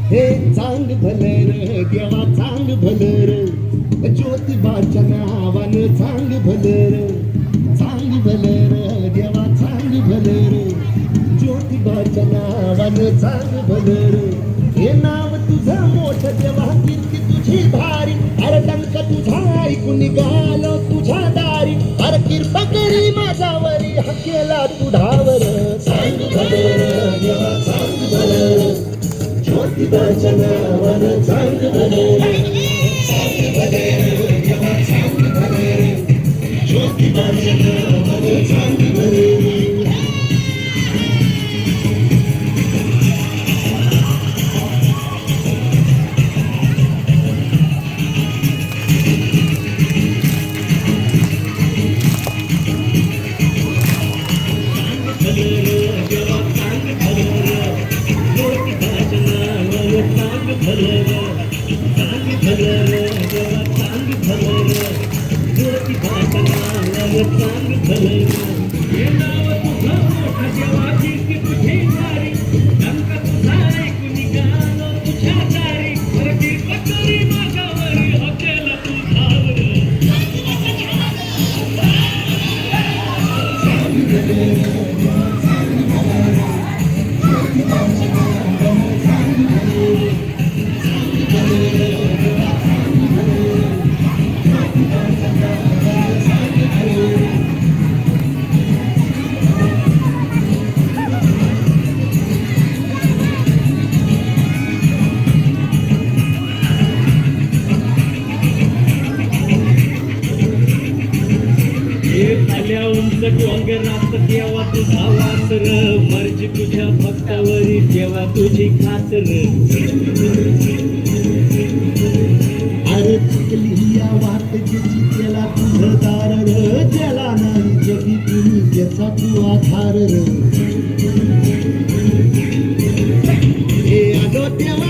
हे चांग भलर देवा चांग भलर ज्योतिबाच्या नावानं चांग भलर देवा चांग भलर ज्योतिबाच्या नावानं चांग भलर हे नाव तुझं मोठं देवा कीर्ती तुझी भारी अरे डंक तुझा ऐकून निघालो तुझ्या दारी अरे कृपा करी माझ्यावरी हकेला तुढावर चांग भलर देवा चांग भलर ज्योतिबाच्या नावानं चांग भलर देवा चांग भलर ज्योतिबाच्या नावानं चांग भलर देवा तुझा वासर मर्जी तुझ्या भक्तावरी देवा तुझी खातर अरे चुकली या वाटेची त्याला तुझं दार ज्याला नाही जगी तुम्ही त्याचा तू आधार हे आलो देवा